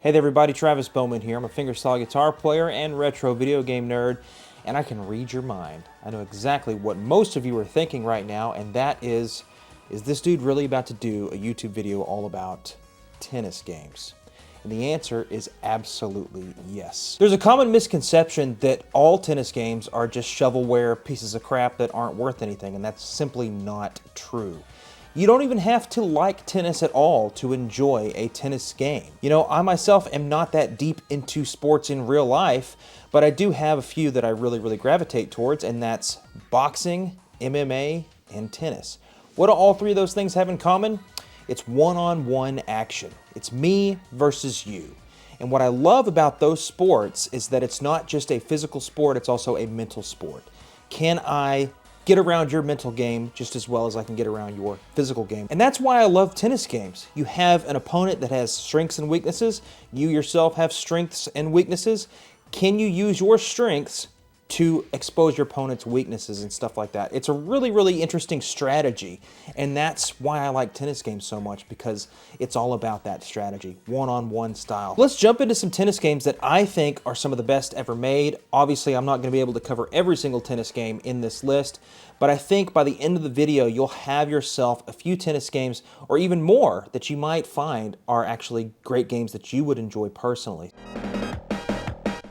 Hey there everybody, Travis Bowman here. I'm a fingerstyle guitar player and retro video game nerd, and I can read your mind. I know exactly what most of you are thinking right now, and that is this dude really about to do a YouTube video all about tennis games? And the answer is absolutely yes. There's a common misconception that all tennis games are just shovelware pieces of crap that aren't worth anything, and that's simply not true. You don't even have to like tennis at all to enjoy a tennis game. You know, I myself am not that deep into sports in real life, but I do have a few that I really gravitate towards, and that's boxing, MMA, and tennis. What do all three of those things have in common? It's one-on-one action. It's me versus you. And what I love about those sports is that it's not just a physical sport, it's also a mental sport. Can I get around your mental game just as well as I can get around your physical game? And that's why I love tennis games. You have an opponent that has strengths and weaknesses. You yourself have strengths and weaknesses. Can you use your strengths to expose your opponent's weaknesses and stuff like that? It's a really interesting strategy, and that's why I like tennis games so much, because it's all about that strategy, one-on-one style. Let's jump into some tennis games that I think are some of the best ever made. Obviously, I'm not going to be able to cover every single tennis game in this list, but I think by the end of the video, you'll have yourself a few tennis games, or even more, that you might find are actually great games that you would enjoy personally.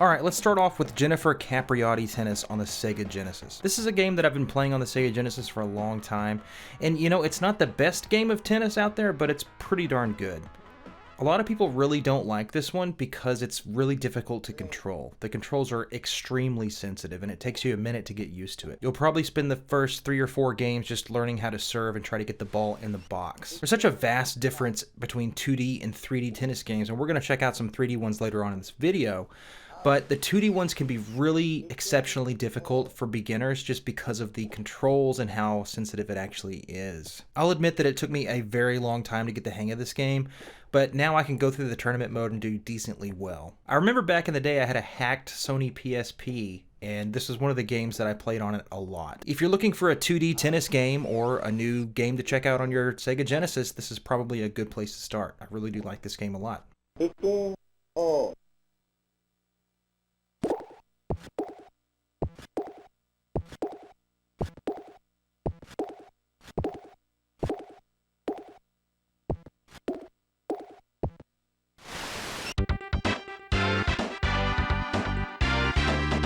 Alright, let's start off with Jennifer Capriati Tennis on the Sega Genesis. This is a game that I've been playing on the Sega Genesis for a long time, and you know, it's not the best game of tennis out there, but it's pretty darn good. A lot of people really don't like this one because it's really difficult to control. The controls are extremely sensitive, and it takes you a minute to get used to it. You'll probably spend the first 3 or 4 games just learning how to serve and try to get the ball in the box. There's such a vast difference between 2D and 3D tennis games, and we're going to check out some 3D ones later on in this video. But the 2D ones can be really exceptionally difficult for beginners just because of the controls and how sensitive it actually is. I'll admit that it took me a very long time to get the hang of this game, but now I can go through the tournament mode and do decently well. I remember back in the day I had a hacked Sony PSP, and this was one of the games that I played on it a lot. If you're looking for a 2D tennis game or a new game to check out on your Sega Genesis, this is probably a good place to start. I really do like this game a lot.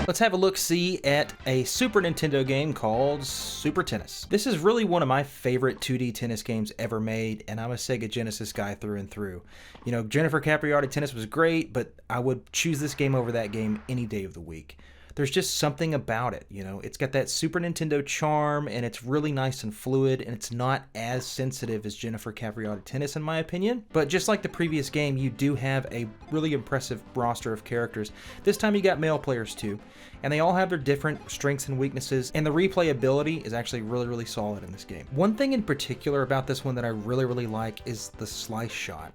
Let's have a look-see at a Super Nintendo game called Super Tennis. This is really one of my favorite 2D tennis games ever made, and I'm a Sega Genesis guy through and through. You know, Jennifer Capriati Tennis was great, but I would choose this game over that game any day of the week. There's just something about it, you know. It's got that Super Nintendo charm, and it's really nice and fluid, and it's not as sensitive as Jennifer Capriati Tennis, in my opinion. But just like the previous game, you do have a really impressive roster of characters. This time you got male players too, and they all have their different strengths and weaknesses, and the replayability is actually really solid in this game. One thing in particular about this one that I really like is the slice shot.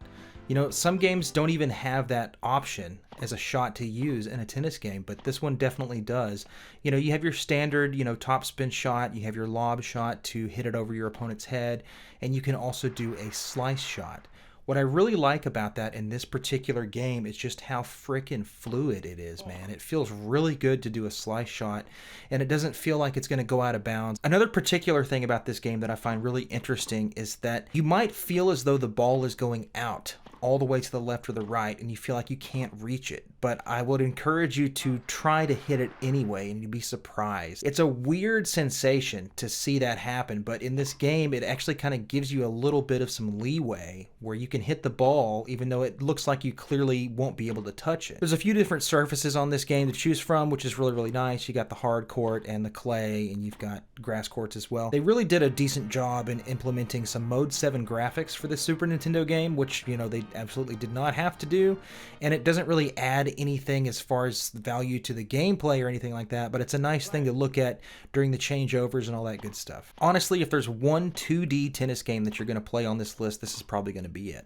You know, some games don't even have that option as a shot to use in a tennis game, but this one definitely does. You know, you have your standard, you know, top spin shot, you have your lob shot to hit it over your opponent's head, and you can also do a slice shot. What I really like about that in this particular game is just how frickin' fluid it is, man. It feels really good to do a slice shot, and it doesn't feel like it's going to go out of bounds. Another particular thing about this game that I find really interesting is that you might feel as though the ball is going out all the way to the left or the right, and you feel like you can't reach it. But I would encourage you to try to hit it anyway, and you'd be surprised. It's a weird sensation to see that happen, but in this game, it actually kind of gives you a little bit of some leeway where you can hit the ball even though it looks like you clearly won't be able to touch it. There's a few different surfaces on this game to choose from, which is really nice. You got the hard court and the clay, and you've got grass courts as well. They really did a decent job in implementing some Mode 7 graphics for the Super Nintendo game, which, you know, they absolutely did not have to do, and it doesn't really add anything as far as value to the gameplay or anything like that, but it's a nice thing to look at during the changeovers and all that good stuff. Honestly, if there's one 2D tennis game that you're going to play on this list, this is probably going to be it.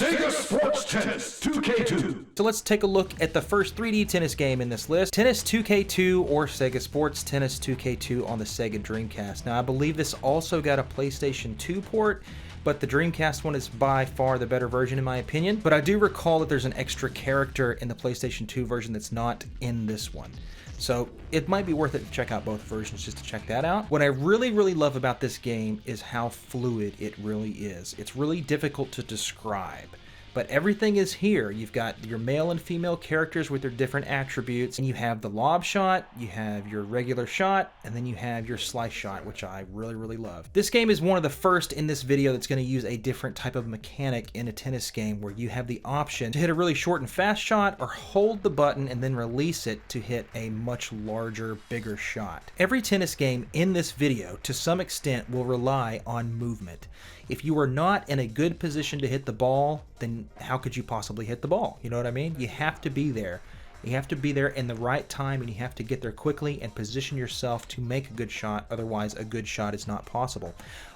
Sega Sports Tennis 2K2. So let's take a look at the first 3D tennis game in this list, Tennis 2K2 or Sega Sports Tennis 2K2 on the Sega Dreamcast. Now I believe this also got a PlayStation 2 port, but the Dreamcast one is by far the better version in my opinion. But I do recall that there's an extra character in the PlayStation 2 version that's not in this one. So it might be worth it to check out both versions just to check that out. What I really love about this game is how fluid it really is. It's really difficult to describe, but everything is here. You've got your male and female characters with their different attributes, and you have the lob shot, you have your regular shot, and then you have your slice shot, which I really love. This game is one of the first in this video that's going to use a different type of mechanic in a tennis game where you have the option to hit a really short and fast shot or hold the button and then release it to hit a much larger, bigger shot. Every tennis game in this video, to some extent, will rely on movement. If you are not in a good position to hit the ball, then how could you possibly hit the ball? You know what I mean? You have to be there. You have to be there in the right time, and you have to get there quickly and position yourself to make a good shot. Otherwise, a good shot is not possible.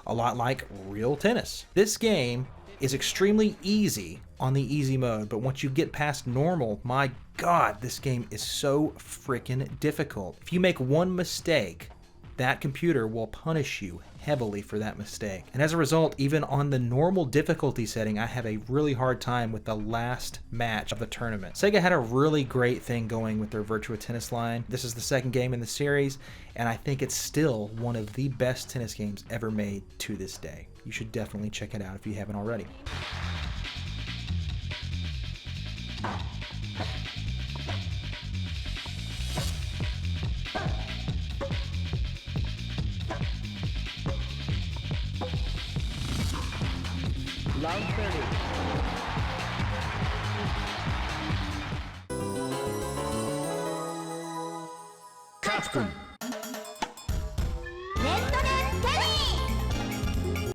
A lot like real tennis. This game is extremely easy on the easy mode, but once you get past normal, my God, this game is so freaking difficult. If you make one mistake, that computer will punish you heavily for that mistake. And as a result, even on the normal difficulty setting, I have a really hard time with the last match of the tournament. Sega had a really great thing going with their Virtua tennis line. This is the second game in the series, and I think it's still one of the best tennis games ever made to this day. You should definitely check it out if you haven't already. Round 30. Captain.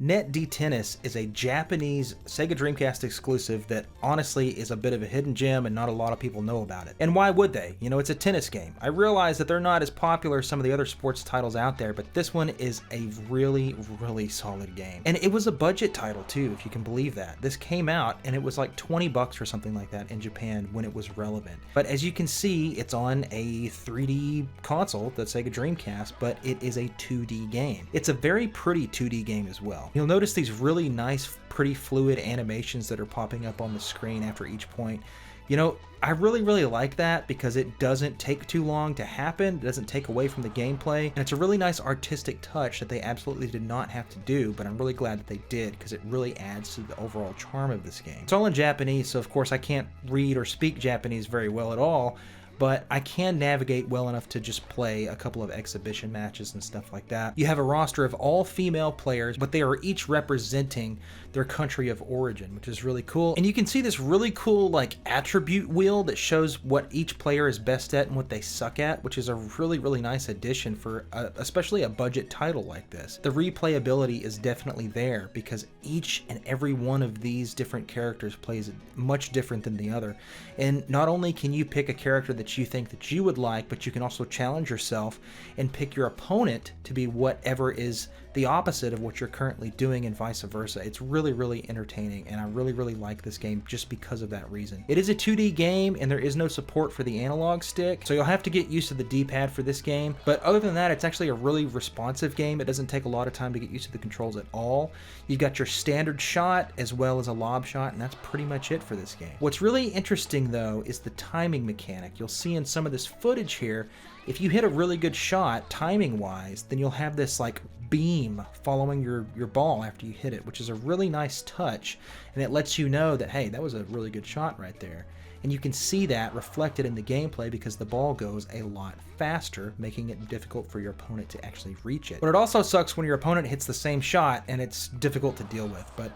NetD Tennis is a Japanese Sega Dreamcast exclusive that honestly is a bit of a hidden gem and not a lot of people know about it. And why would they? You know, it's a tennis game. I realize that they're not as popular as some of the other sports titles out there, but this one is a really solid game. And it was a budget title too, if you can believe that. This came out and it was like 20 bucks or something like that in Japan when it was relevant. But as you can see, it's on a 3D console, the Sega Dreamcast, but it is a 2D game. It's a very pretty 2D game as well. You'll notice these really nice, pretty fluid animations that are popping up on the screen after each point. You know, I really like that because it doesn't take too long to happen, it doesn't take away from the gameplay, and it's a really nice artistic touch that they absolutely did not have to do, but I'm really glad that they did because it really adds to the overall charm of this game. It's all in Japanese, so of course I can't read or speak Japanese very well at all, but I can navigate well enough to just play a couple of exhibition matches and stuff like that. You have a roster of all female players, but they are each representing their country of origin, which is really cool. And you can see this really cool like attribute wheel that shows what each player is best at and what they suck at, which is a really nice addition for especially a budget title like this. The replayability is definitely there because each and every one of these different characters plays much different than the other. And not only can you pick a character that you think that you would like, but you can also challenge yourself and pick your opponent to be whatever is the opposite of what you're currently doing and vice versa. It's really entertaining, and I really like this game just because of that reason. It is a 2D game and there is no support for the analog stick, so you'll have to get used to the D-pad for this game, but other than that, it's actually a really responsive game. It doesn't take a lot of time to get used to the controls at all. You've got your standard shot as well as a lob shot, and that's pretty much it for this game. What's really interesting though is the timing mechanic. You'll see in some of this footage here, if you hit a really good shot timing wise, then you'll have this like beam following your ball after you hit it, which is a really nice touch, and it lets you know that, hey, that was a really good shot right there. And you can see that reflected in the gameplay because the ball goes a lot faster, making it difficult for your opponent to actually reach it. But it also sucks when your opponent hits the same shot and it's difficult to deal with. But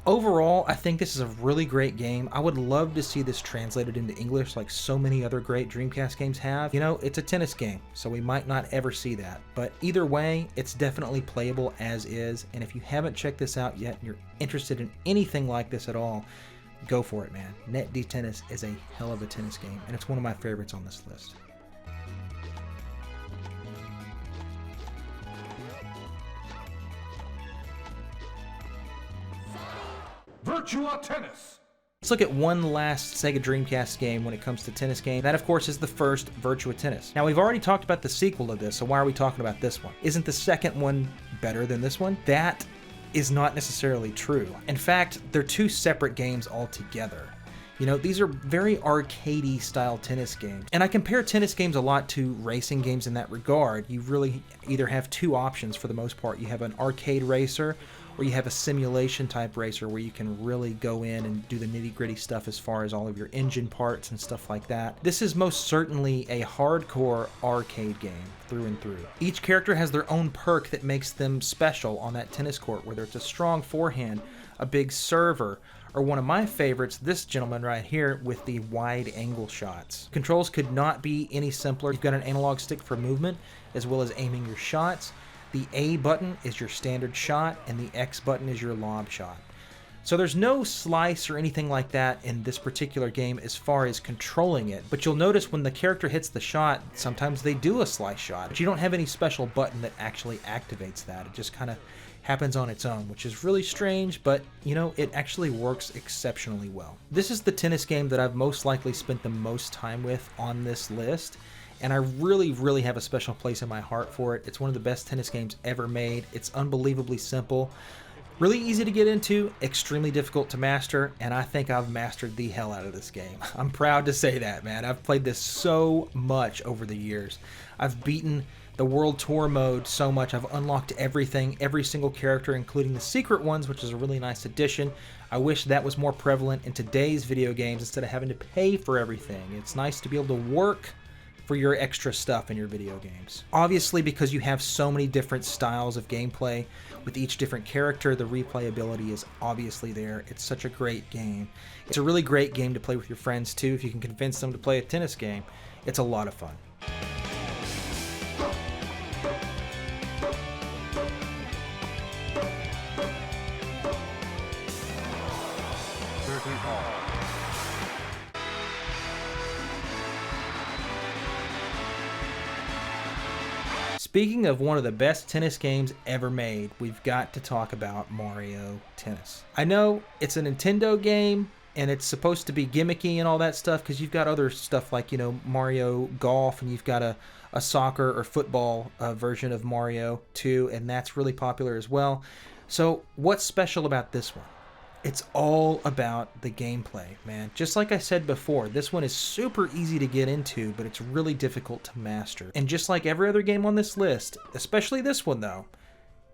overall, I think this is a really great game. I would love to see this translated into English like so many other great Dreamcast games have. You know, it's a tennis game, so we might not ever see that. But either way, it's definitely playable as is. And if you haven't checked this out yet and you're interested in anything like this at all, go for it, man. NetD Tennis is a hell of a tennis game, and it's one of my favorites on this list. Virtua Tennis Let's look at one last Sega Dreamcast game when it comes to tennis games. That, of course, is the first Virtua Tennis. Now, we've already talked about the sequel to this, so why are we talking about this one? Isn't the second one better than this one? That is not necessarily true. In fact, they're two separate games altogether. You know, these are very arcadey style tennis games. And I compare tennis games a lot to racing games in that regard. You really either have two options for the most part. You have an arcade racer, or you have a simulation type racer where you can really go in and do the nitty-gritty stuff as far as all of your engine parts and stuff like that. This is most certainly a hardcore arcade game through and through. Each character has their own perk that makes them special on that tennis court, whether it's a strong forehand, a big server, or one of my favorites, this gentleman right here with the wide angle shots. Controls could not be any simpler. You've got an analog stick for movement as well as aiming your shots. The A button is your standard shot and the X button is your lob shot. So there's no slice or anything like that in this particular game as far as controlling it, but you'll notice when the character hits the shot, sometimes they do a slice shot, but you don't have any special button that actually activates that. It just kind of happens on its own, which is really strange, but you know, it actually works exceptionally well. This is the tennis game that I've most likely spent the most time with on this list, and I really have a special place in my heart for it. It's one of the best tennis games ever made. It's unbelievably simple, really easy to get into, extremely difficult to master, and I think I've mastered the hell out of this game. I'm proud to say that, man. I've played this so much over the years. I've beaten the World Tour mode so much. I've unlocked everything, every single character, including the secret ones, which is a really nice addition. I wish that was more prevalent in today's video games instead of having to pay for everything. It's nice to be able to work for your extra stuff in your video games. Obviously, because you have so many different styles of gameplay with each different character, the replayability is obviously there. It's such a great game. It's a really great game to play with your friends too. If you can convince them to play a tennis game, it's a lot of fun. Speaking of one of the best tennis games ever made, we've got to talk about Mario Tennis. I know it's a Nintendo game, and it's supposed to be gimmicky and all that stuff, because you've got other stuff like, you know, Mario Golf, and you've got a soccer or football version of Mario too, and that's really popular as well. So what's special about this one? It's all about the gameplay, man. Just like I said before, this one is super easy to get into, but it's really difficult to master. And just like every other game on this list, especially this one though,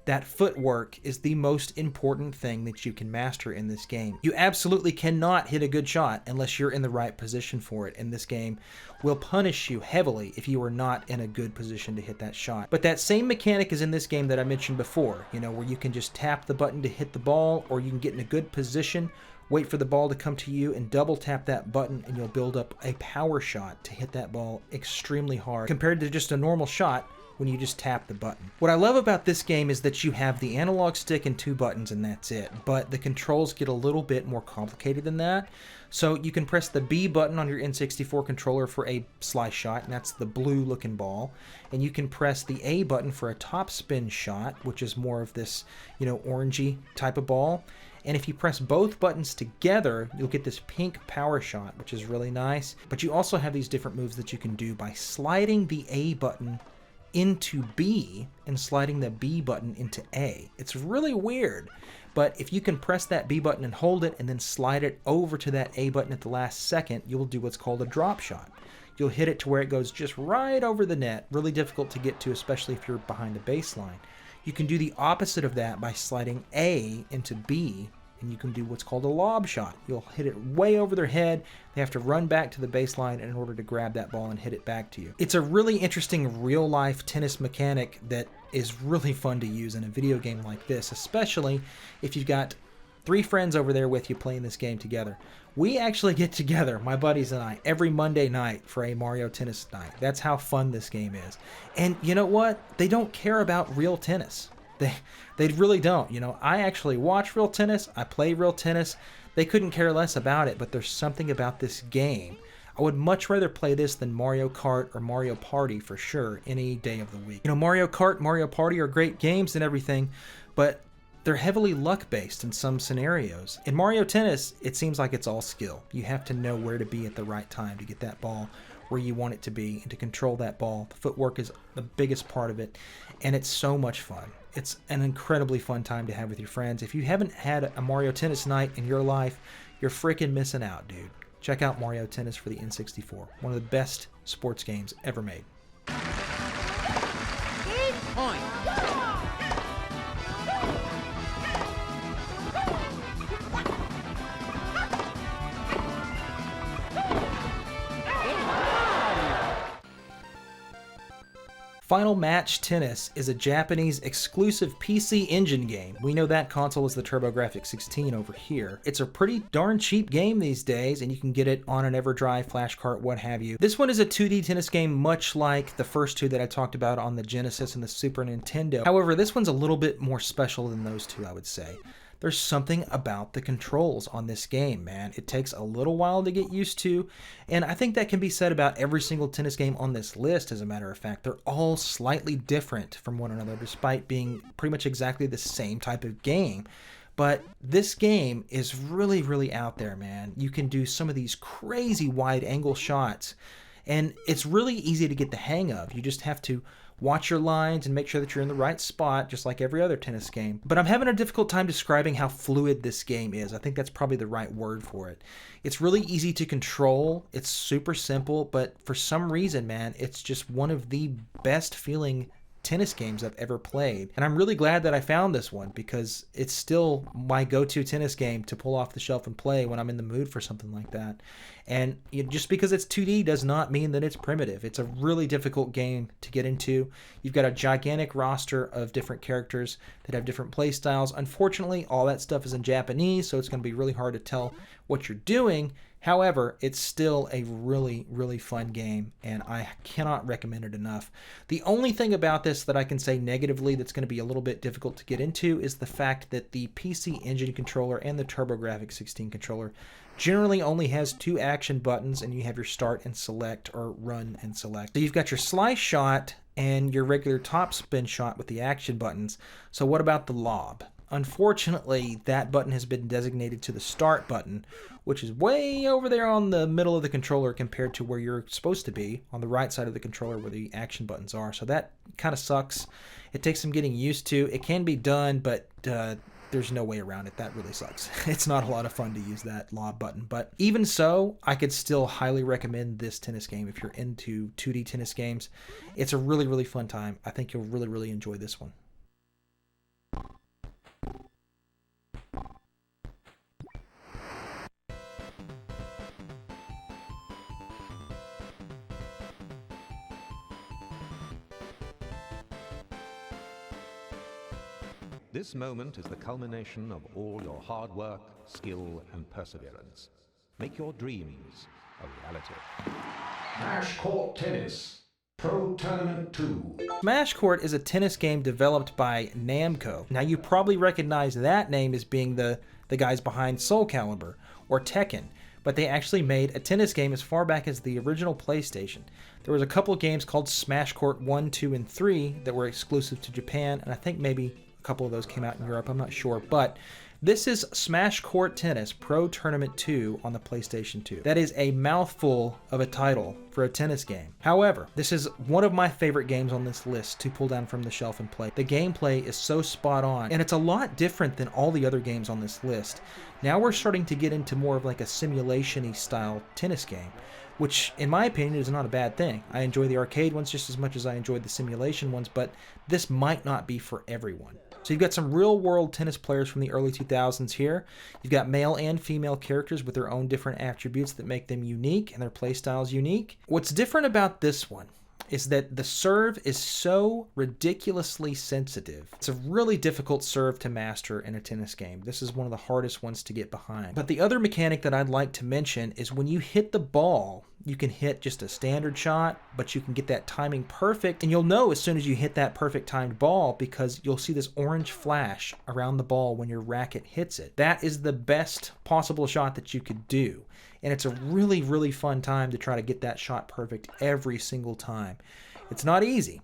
that footwork is the most important thing that you can master in this game. You absolutely cannot hit a good shot unless you're in the right position for it, and this game will punish you heavily if you are not in a good position to hit that shot. But that same mechanic is in this game that I mentioned before, you know, where you can just tap the button to hit the ball, or you can get in a good position, wait for the ball to come to you, and double tap that button, and you'll build up a power shot to hit that ball extremely hard compared to just a normal shot when you just tap the button. What I love about this game is that you have the analog stick and two buttons, and that's it. But the controls get a little bit more complicated than that. So you can press the B button on your N64 controller for a slice shot, and that's the blue looking ball. And you can press the A button for a top spin shot, which is more of this, you know, orangey type of ball. And if you press both buttons together, you'll get this pink power shot, which is really nice. But you also have these different moves that you can do by sliding the A button into B and sliding the B button into A. It's really weird, but if you can press that B button and hold it and then slide it over to that A button at the last second, you'll do what's called a drop shot. You'll hit it to where it goes just right over the net. Really difficult to get to, especially if you're behind the baseline. You can do the opposite of that by sliding A into B, and you can do what's called a lob shot. You'll hit it way over their head. They have to run back to the baseline in order to grab that ball and hit it back to you. It's a really interesting real-life tennis mechanic that is really fun to use in a video game like this, especially if you've got 3 friends over there with you playing this game together. We actually get together, my buddies and I, every Monday night for a Mario Tennis night. That's how fun this game is. And you know what? They don't care about real tennis. They really don't. You know, I actually watch real tennis. I play real tennis. They couldn't care less about it, but there's something about this game. I would much rather play this than Mario Kart or Mario Party for sure any day of the week. You know, Mario Kart, Mario Party are great games and everything, but they're heavily luck-based in some scenarios. In Mario Tennis, it seems like it's all skill. You have to know where to be at the right time to get that ball where you want it to be and to control that ball. The footwork is the biggest part of it, and it's so much fun. It's an incredibly fun time to have with your friends. If you haven't had a Mario Tennis night in your life, you're freaking missing out, dude. Check out Mario Tennis for the N64. One of the best sports games ever made. Point. Final Match Tennis is a Japanese exclusive PC Engine game. We know that console is the TurboGrafx 16 over here. It's a pretty darn cheap game these days, and you can get it on an EverDrive, flash cart, what have you. This one is a 2D tennis game much like the first two that I talked about on the Genesis and the Super Nintendo. However, this one's a little bit more special than those two, I would say. There's something about the controls on this game, man. It takes a little while to get used to, and I think that can be said about every single tennis game on this list, as a matter of fact. They're all slightly different from one another, despite being pretty much exactly the same type of game. But this game is really, really out there, man. You can do some of these crazy wide-angle shots, and it's really easy to get the hang of. You just have to watch your lines and make sure that you're in the right spot, just like every other tennis game. But I'm having a difficult time describing how fluid this game is. I think that's probably the right word for it. It's really easy to control. It's super simple, but for some reason, man, it's just one of the best feeling tennis games I've ever played. And I'm really glad that I found this one, because it's still my go-to tennis game to pull off the shelf and play when I'm in the mood for something like that. And just because it's 2D does not mean that it's primitive. It's a really difficult game to get into. You've got a gigantic roster of different characters that have different play styles. Unfortunately, all that stuff is in Japanese, so it's going to be really hard to tell what you're doing. However, it's still a really, really fun game, and I cannot recommend it enough. The only thing about this that I can say negatively that's going to be a little bit difficult to get into is the fact that the PC Engine controller and the TurboGrafx 16 controller generally only has 2 action buttons, and you have your start and select, or run and select. So you've got your slice shot and your regular top spin shot with the action buttons. So what about the lob? Unfortunately, that button has been designated to the start button, which is way over there on the middle of the controller compared to where you're supposed to be, on the right side of the controller where the action buttons are. So that kind of sucks. It takes some getting used to. It can be done, but there's no way around it. That really sucks. It's not a lot of fun to use that lob button. But even so, I could still highly recommend this tennis game if you're into 2D tennis games. It's a really, really fun time. I think you'll really, really enjoy this one. This moment is the culmination of all your hard work, skill, and perseverance. Make your dreams a reality. Smash Court Tennis Pro Tournament 2. Smash Court is a tennis game developed by Namco. Now you probably recognize that name as being the guys behind Soul Calibur or Tekken, but they actually made a tennis game as far back as the original PlayStation. There was a couple games called Smash Court 1, 2, and 3 that were exclusive to Japan, and I think maybe a couple of those came out in Europe, I'm not sure, but this is Smash Court Tennis Pro Tournament 2 on the PlayStation 2. That is a mouthful of a title for a tennis game. However, this is one of my favorite games on this list to pull down from the shelf and play. The gameplay is so spot on, and it's a lot different than all the other games on this list. Now we're starting to get into more of like a simulation-y style tennis game, which in my opinion is not a bad thing. I enjoy the arcade ones just as much as I enjoyed the simulation ones, but this might not be for everyone. So you've got some real-world tennis players from the early 2000s here. You've got male and female characters with their own different attributes that make them unique and their play styles unique. What's different about this one is that the serve is so ridiculously sensitive. It's a really difficult serve to master in a tennis game. This is one of the hardest ones to get behind. But the other mechanic that I'd like to mention is when you hit the ball, you can hit just a standard shot, but you can get that timing perfect, and you'll know as soon as you hit that perfect timed ball because you'll see this orange flash around the ball when your racket hits it. That is the best possible shot that you could do, and it's a really, really fun time to try to get that shot perfect every single time. It's not easy.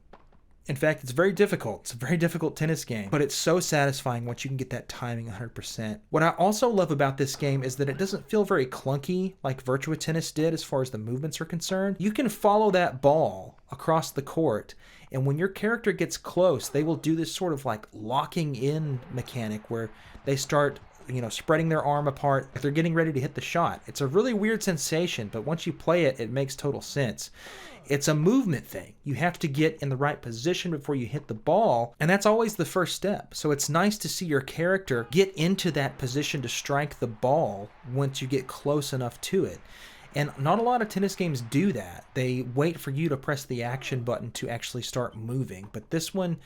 In fact, it's very difficult. It's a very difficult tennis game, but it's so satisfying once you can get that timing 100%. What I also love about this game is that it doesn't feel very clunky like Virtua Tennis did as far as the movements are concerned. You can follow that ball across the court, and when your character gets close, they will do this sort of like locking in mechanic where they start spreading their arm apart if they're getting ready to hit the shot. It's a really weird sensation, but once you play it, it makes total sense. It's a movement thing. You have to get in the right position before you hit the ball, and that's always the first step. So it's nice to see your character get into that position to strike the ball once you get close enough to it. And not a lot of tennis games do that. They wait for you to press the action button to actually start moving. But this one,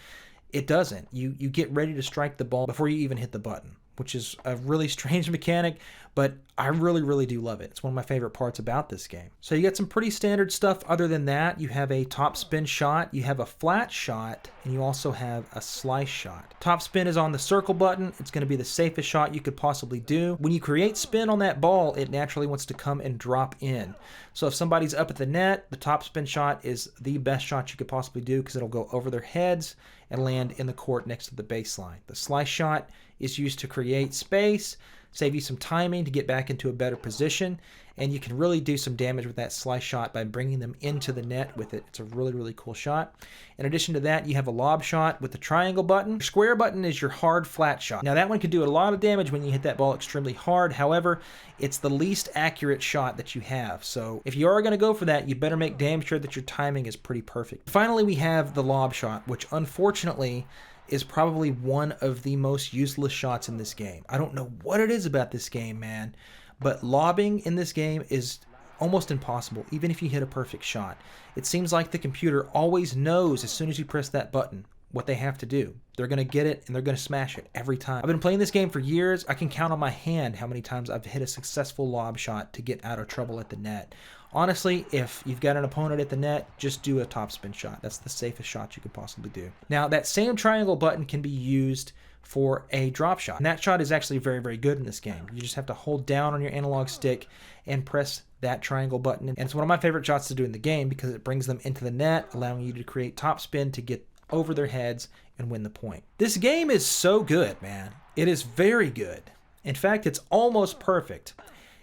it doesn't. You get ready to strike the ball before you even hit the button, which is a really strange mechanic, but I really, really do love it. It's one of my favorite parts about this game. So you got some pretty standard stuff. Other than that, you have a top spin shot, you have a flat shot, and you also have a slice shot. Top spin is on the circle button. It's going to be the safest shot you could possibly do. When you create spin on that ball, it naturally wants to come and drop in. So if somebody's up at the net, the top spin shot is the best shot you could possibly do because it'll go over their heads and land in the court next to the baseline. The slice shot is used to create space, save you some timing to get back into a better position, and you can really do some damage with that slice shot by bringing them into the net with it. It's a really, really cool shot. In addition to that, you have a lob shot with the triangle button. Your square button is your hard flat shot. Now that one can do a lot of damage when you hit that ball extremely hard. However, it's the least accurate shot that you have. So if you are going to go for that, you better make damn sure that your timing is pretty perfect. Finally, we have the lob shot, which unfortunately is probably one of the most useless shots in this game. I don't know what it is about this game, man, but lobbing in this game is almost impossible, even if you hit a perfect shot. It seems like the computer always knows as soon as you press that button what they have to do. They're going to get it and they're going to smash it every time. I've been playing this game for years. I can count on my hand how many times I've hit a successful lob shot to get out of trouble at the net. Honestly, if you've got an opponent at the net, just do a topspin shot. That's the safest shot you could possibly do. Now, that same triangle button can be used for a drop shot. And that shot is actually very, very good in this game. You just have to hold down on your analog stick and press that triangle button. And it's one of my favorite shots to do in the game because it brings them into the net, allowing you to create topspin to get over their heads and win the point. This game is so good, man. It is very good. In fact, it's almost perfect.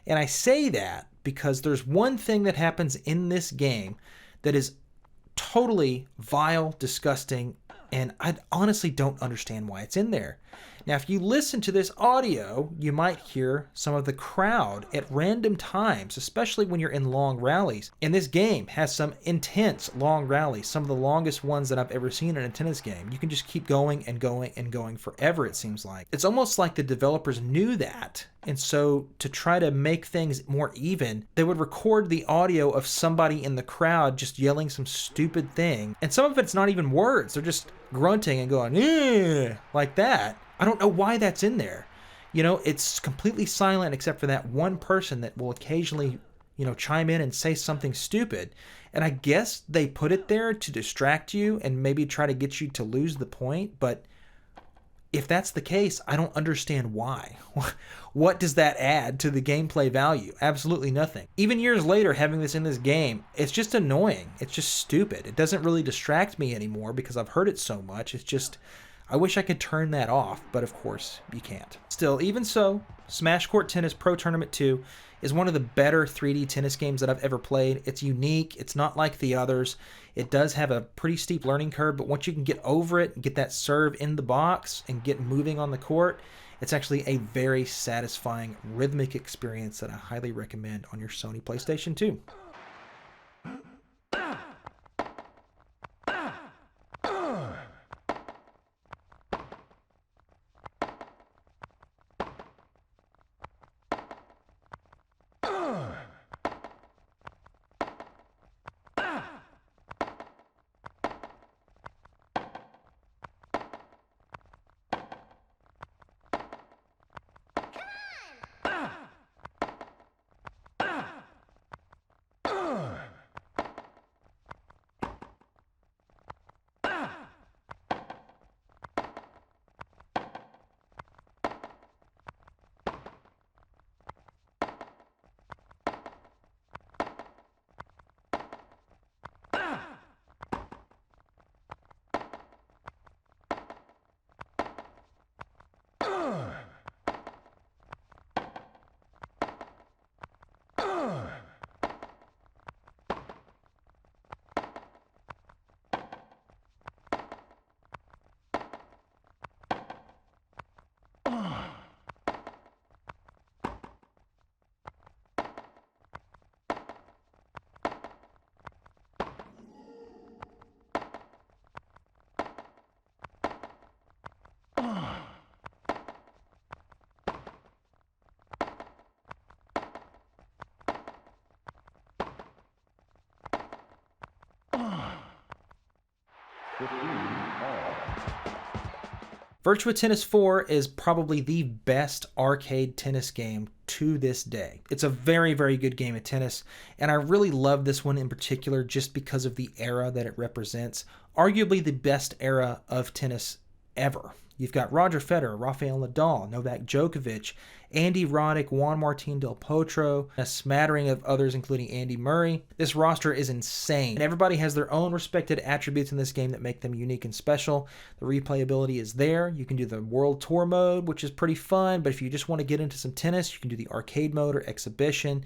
And I say that because there's one thing that happens in this game that is totally vile, disgusting, and I honestly don't understand why it's in there. Now, if you listen to this audio, you might hear some of the crowd at random times, especially when you're in long rallies. And this game has some intense long rallies, some of the longest ones that I've ever seen in a tennis game. You can just keep going and going and going forever, it seems like. It's almost like the developers knew that. And so to try to make things more even, they would record the audio of somebody in the crowd just yelling some stupid thing. And some of it's not even words. They're just grunting and going, eh, like that. I don't know why that's in there. You know, it's completely silent except for that one person that will occasionally, chime in and say something stupid. And I guess they put it there to distract you and maybe try to get you to lose the point. But if that's the case, I don't understand why. What does that add to the gameplay value? Absolutely nothing. Even years later, having this in this game, it's just annoying. It's just stupid. It doesn't really distract me anymore because I've heard it so much. It's just, I wish I could turn that off, but of course you can't. Still, even so, Smash Court Tennis Pro Tournament 2 is one of the better 3D tennis games that I've ever played. It's unique. It's not like the others. It does have a pretty steep learning curve, but once you can get over it and get that serve in the box and get moving on the court, it's actually a very satisfying rhythmic experience that I highly recommend on your Sony PlayStation 2. Virtua Tennis 4 is probably the best arcade tennis game to this day. It's a very, very good game of tennis, and I really love this one in particular just because of the era that it represents. Arguably the best era of tennis ever. You've got Roger Federer, Rafael Nadal, Novak Djokovic, Andy Roddick, Juan Martín del Potro, a smattering of others including Andy Murray. This roster is insane, and everybody has their own respected attributes in this game that make them unique and special. The replayability is there. You can do the World Tour mode, which is pretty fun, but if you just want to get into some tennis, you can do the arcade mode or exhibition.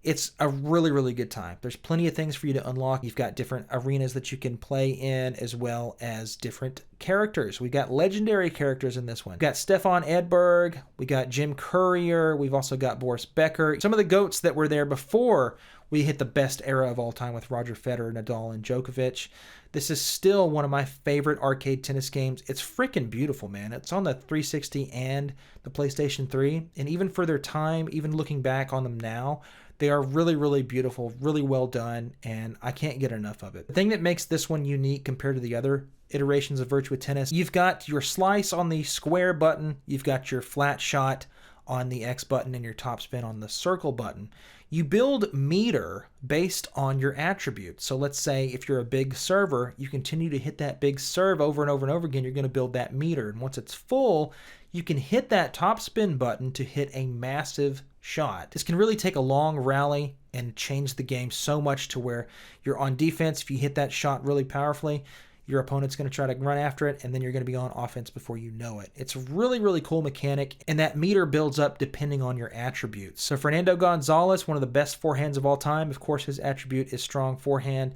It's a really, really good time. There's plenty of things for you to unlock. You've got different arenas that you can play in, as well as different characters. We've got legendary characters in this one. We've got Stefan Edberg. We got Jim Courier. We've also got Boris Becker. Some of the GOATs that were there before we hit the best era of all time with Roger Federer, Nadal, and Djokovic. This is still one of my favorite arcade tennis games. It's freaking beautiful, man. It's on the 360 and the PlayStation 3. And even for their time, even looking back on them now, they are really, really beautiful, really well done, and I can't get enough of it. The thing that makes this one unique compared to the other iterations of Virtua Tennis, you've got your slice on the square button, you've got your flat shot on the X button, and your top spin on the circle button. You build meter based on your attributes. So let's say if you're a big server, you continue to hit that big serve over and over and over again, you're going to build that meter. And once it's full, you can hit that top spin button to hit a massive shot. This can really take a long rally and change the game so much to where you're on defense. If you hit that shot really powerfully, your opponent's going to try to run after it, and then you're going to be on offense before you know it. It's a really, really cool mechanic, and that meter builds up depending on your attributes. So Fernando Gonzalez, one of the best forehands of all time, of course his attribute is strong forehand.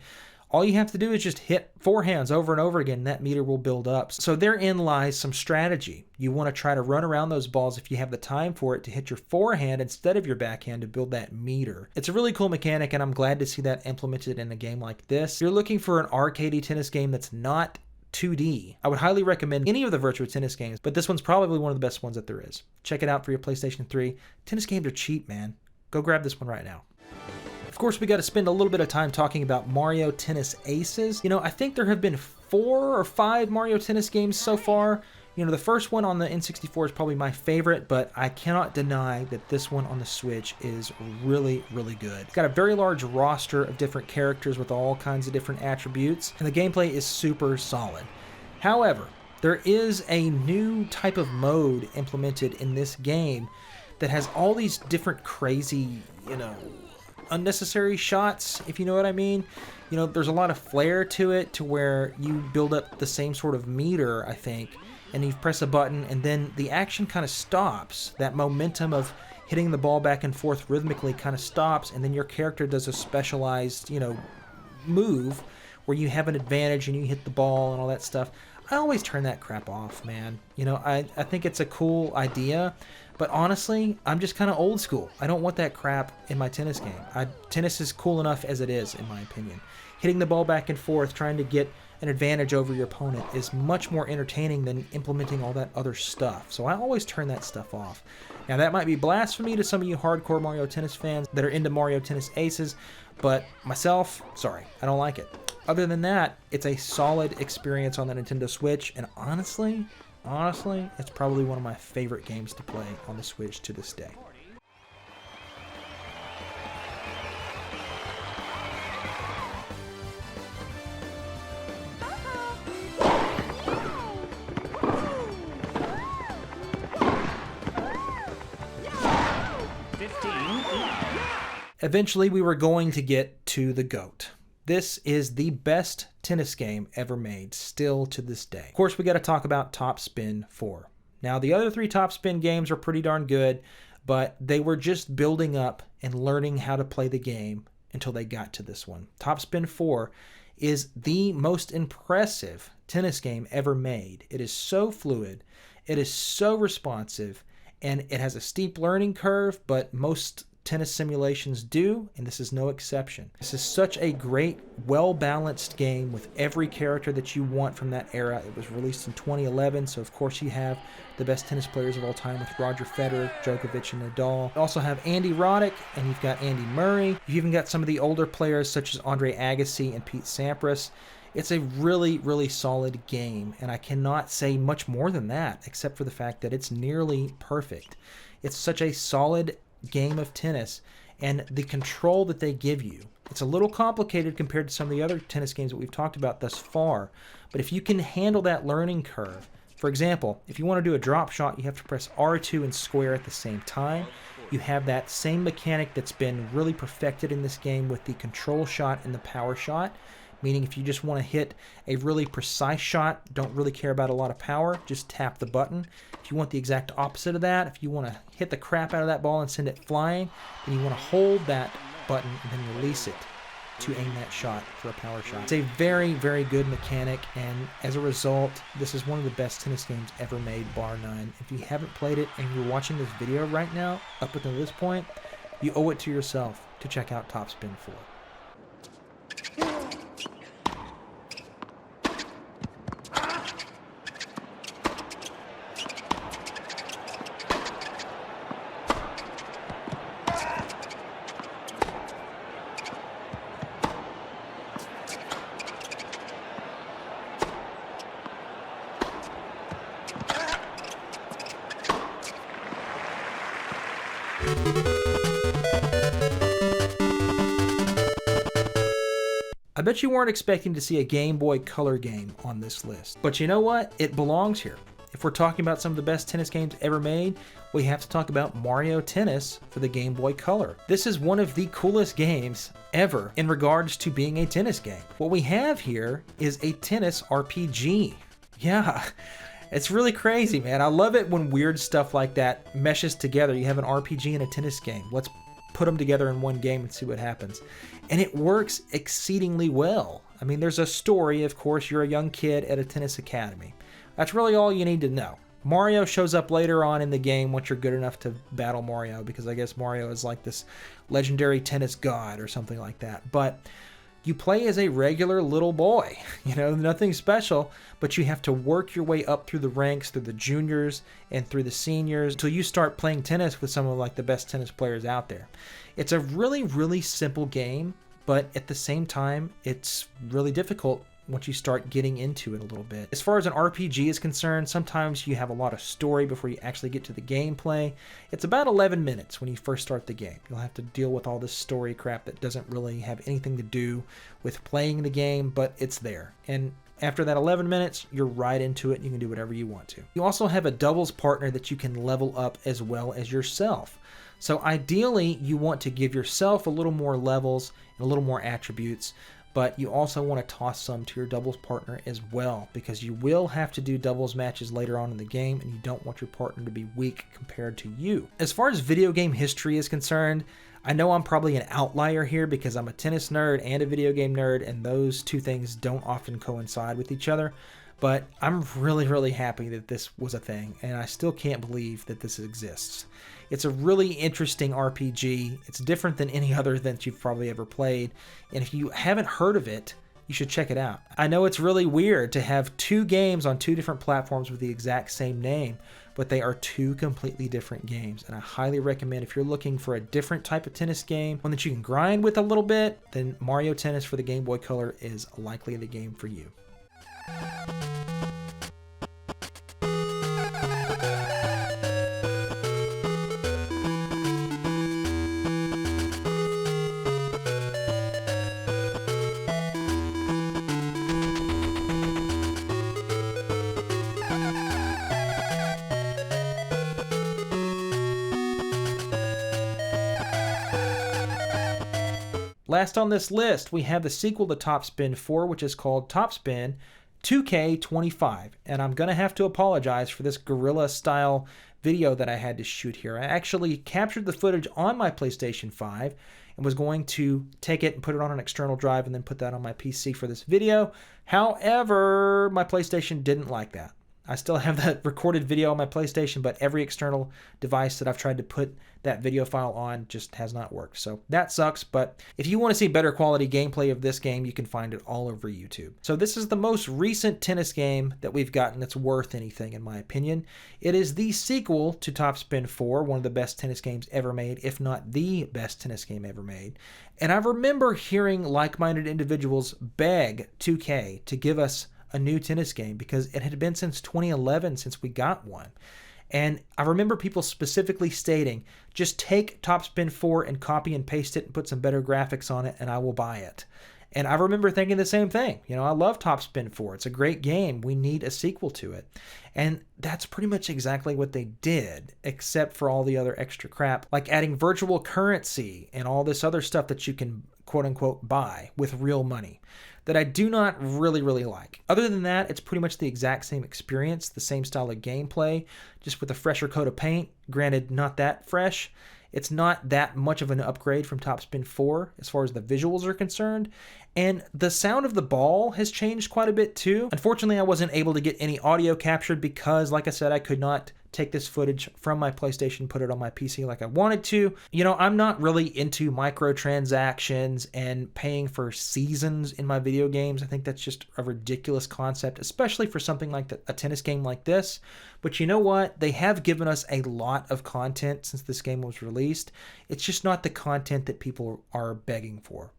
All you have to do is just hit forehands over and over again, and that meter will build up. So therein lies some strategy. You want to try to run around those balls if you have the time for it to hit your forehand instead of your backhand to build that meter. It's a really cool mechanic, and I'm glad to see that implemented in a game like this. If you're looking for an arcadey tennis game that's not 2D, I would highly recommend any of the Virtua Tennis games, but this one's probably one of the best ones that there is. Check it out for your PlayStation 3. Tennis games are cheap, man. Go grab this one right now. Of course, we got to spend a little bit of time talking about Mario Tennis Aces. You know, I think there have been 4 or 5 Mario Tennis games so far. You know, the first one on the N64 is probably my favorite, but I cannot deny that this one on the Switch is really, really good. It's got a very large roster of different characters with all kinds of different attributes, and the gameplay is super solid. However, there is a new type of mode implemented in this game that has all these different crazy, unnecessary shots, if you know what I mean. You know, there's a lot of flair to it to where you build up the same sort of meter, I think, and you press a button and then the action kind of stops. That momentum of hitting the ball back and forth rhythmically kind of stops, and then your character does a specialized, move where you have an advantage and you hit the ball and all that stuff. I always turn that crap off, man. I think it's a cool idea, but honestly, I'm just kind of old school. I don't want that crap in my tennis game. Tennis is cool enough as it is, in my opinion. Hitting the ball back and forth, trying to get an advantage over your opponent is much more entertaining than implementing all that other stuff. So I always turn that stuff off. Now, that might be blasphemy to some of you hardcore Mario Tennis fans that are into Mario Tennis Aces, but myself, sorry, I don't like it. Other than that, it's a solid experience on the Nintendo Switch, and honestly, it's probably one of my favorite games to play on the Switch to this day. Eventually, we were going to get to the GOAT. This is the best tennis game ever made, still to this day. Of course, we got to talk about Top Spin 4. Now, the other 3 Top Spin games are pretty darn good, but they were just building up and learning how to play the game until they got to this one. Top Spin 4 is the most impressive tennis game ever made. It is so fluid, it is so responsive, and it has a steep learning curve, but most tennis simulations do, and this is no exception. This is such a great, well-balanced game with every character that you want from that era. It was released in 2011, so of course you have the best tennis players of all time with Roger Federer, Djokovic, and Nadal. You also have Andy Roddick, and you've got Andy Murray. You've even got some of the older players such as Andre Agassi and Pete Sampras. It's a really, really solid game, and I cannot say much more than that, except for the fact that it's nearly perfect. It's such a solid game of tennis, and the control that they give you, it's a little complicated compared to some of the other tennis games that we've talked about thus far, but if you can handle that learning curve, for example, if you want to do a drop shot, you have to press R2 and square at the same time. You have that same mechanic that's been really perfected in this game with the control shot and the power shot, meaning if you just want to hit a really precise shot, don't really care about a lot of power, just tap the button. If you want the exact opposite of that, if you want to hit the crap out of that ball and send it flying, then you want to hold that button and then release it to aim that shot for a power shot. It's a very, very good mechanic, and as a result, this is one of the best tennis games ever made, bar none. If you haven't played it and you're watching this video right now, up until this point, you owe it to yourself to check out Top Spin 4. I bet you weren't expecting to see a Game Boy Color game on this list. But you know what? It belongs here. If we're talking about some of the best tennis games ever made, we have to talk about Mario Tennis for the Game Boy Color. This is one of the coolest games ever in regards to being a tennis game. What we have here is a tennis RPG. Yeah, it's really crazy, man. I love it when weird stuff like that meshes together. You have an RPG and a tennis game. Let's put them together in one game and see what happens. And it works exceedingly well. I mean, there's a story, of course. You're a young kid at a tennis academy. That's really all you need to know. Mario shows up later on in the game once you're good enough to battle Mario, because I guess Mario is like this legendary tennis god or something like that. But you play as a regular little boy, you know, nothing special, but you have to work your way up through the ranks, through the juniors and through the seniors, until you start playing tennis with some of like the best tennis players out there. It's a really, really simple game, but at the same time, it's really difficult once you start getting into it a little bit. As far as an RPG is concerned, sometimes you have a lot of story before you actually get to the gameplay. It's about 11 minutes when you first start the game. You'll have to deal with all this story crap that doesn't really have anything to do with playing the game, but it's there. And after that 11 minutes, you're right into it and you can do whatever you want to. You also have a doubles partner that you can level up as well as yourself. So ideally, you want to give yourself a little more levels and a little more attributes, but you also want to toss some to your doubles partner as well, because you will have to do doubles matches later on in the game, and you don't want your partner to be weak compared to you. As far as video game history is concerned, I know I'm probably an outlier here because I'm a tennis nerd and a video game nerd, and those two things don't often coincide with each other. But I'm really, really happy that this was a thing, and I still can't believe that this exists. It's a really interesting RPG. It's different than any other that you've probably ever played, and if you haven't heard of it, you should check it out. I know it's really weird to have two games on two different platforms with the exact same name, but they are two completely different games, and I highly recommend, if you're looking for a different type of tennis game, one that you can grind with a little bit, then Mario Tennis for the Game Boy Color is likely the game for you. Last on this list, we have the sequel to Top Spin 4, which is called Top Spin 2K25. And I'm going to have to apologize for this guerrilla-style video that I had to shoot here. I actually captured the footage on my PlayStation 5 and was going to take it and put it on an external drive and then put that on my PC for this video. However, my PlayStation didn't like that. I still have that recorded video on my PlayStation, but every external device that I've tried to put that video file on just has not worked. So that sucks, but if you want to see better quality gameplay of this game, you can find it all over YouTube. So this is the most recent tennis game that we've gotten that's worth anything, in my opinion. It is the sequel to Top Spin 4, one of the best tennis games ever made, if not the best tennis game ever made. And I remember hearing like-minded individuals beg 2K to give us a new tennis game because it had been since 2011 since we got one. And I remember people specifically stating, just take Top Spin 4 and copy and paste it and put some better graphics on it and I will buy it. And I remember thinking the same thing. You know, I love Top Spin 4. It's a great game. We need a sequel to it. And that's pretty much exactly what they did, except for all the other extra crap, like adding virtual currency and all this other stuff that you can quote-unquote buy with real money that I do not really like. Other than that, it's pretty much the exact same experience, the same style of gameplay, just with a fresher coat of paint. Granted, not that fresh. It's not that much of an upgrade from Top Spin 4 as far as the visuals are concerned. And the sound of the ball has changed quite a bit too. Unfortunately, I wasn't able to get any audio captured because, like I said, I could not take this footage from my PlayStation, put it on my PC like I wanted to. You know, I'm not really into microtransactions and paying for seasons in my video games. I think that's just a ridiculous concept, especially for something like a tennis game like this. But you know what? They have given us a lot of content since this game was released. It's just not the content that people are begging for.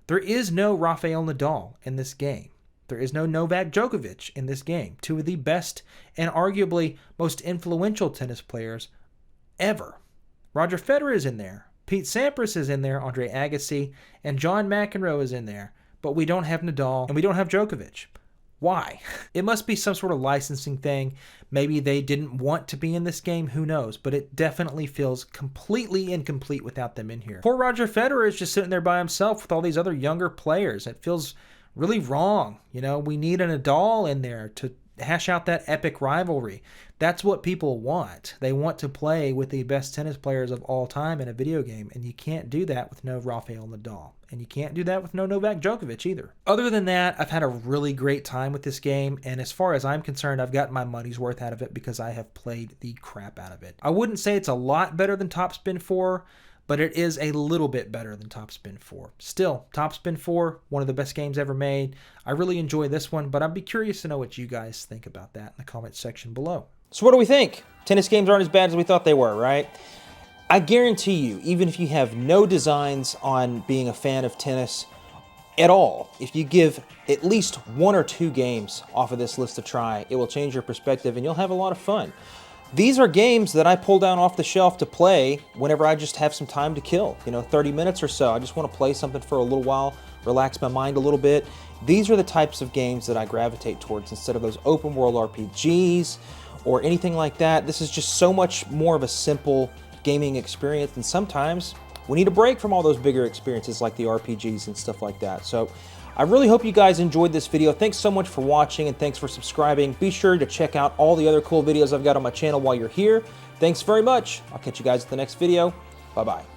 There is no Rafael Nadal in this game. There is no Novak Djokovic in this game, two of the best and arguably most influential tennis players ever. Roger Federer is in there, Pete Sampras is in there, Andre Agassi, and John McEnroe is in there, but we don't have Nadal and we don't have Djokovic. Why? It must be some sort of licensing thing. Maybe they didn't want to be in this game, who knows, but it definitely feels completely incomplete without them in here. Poor Roger Federer is just sitting there by himself with all these other younger players. It feels really wrong. You know, we need a Nadal in there to hash out that epic rivalry. That's what people want. They want to play with the best tennis players of all time in a video game, and you can't do that with no Rafael Nadal. And you can't do that with no Novak Djokovic either. Other than that, I've had a really great time with this game, and as far as I'm concerned, I've gotten my money's worth out of it because I have played the crap out of it. I wouldn't say it's a lot better than Top Spin 4, but it is a little bit better than Top Spin 4. Still, Top Spin 4, one of the best games ever made. I really enjoy this one, but I'd be curious to know what you guys think about that in the comments section below. So what do we think? Tennis games aren't as bad as we thought they were, right? I guarantee you, even if you have no designs on being a fan of tennis at all, if you give at least 1 or 2 games off of this list a try, it will change your perspective and you'll have a lot of fun. These are games that I pull down off the shelf to play whenever I just have some time to kill. You know, 30 minutes or so. I just want to play something for a little while, relax my mind a little bit. These are the types of games that I gravitate towards instead of those open world RPGs or anything like that. This is just so much more of a simple gaming experience, and sometimes we need a break from all those bigger experiences like the RPGs and stuff like that. So I really hope you guys enjoyed this video. Thanks so much for watching and thanks for subscribing. Be sure to check out all the other cool videos I've got on my channel while you're here. Thanks very much. I'll catch you guys at the next video. Bye-bye.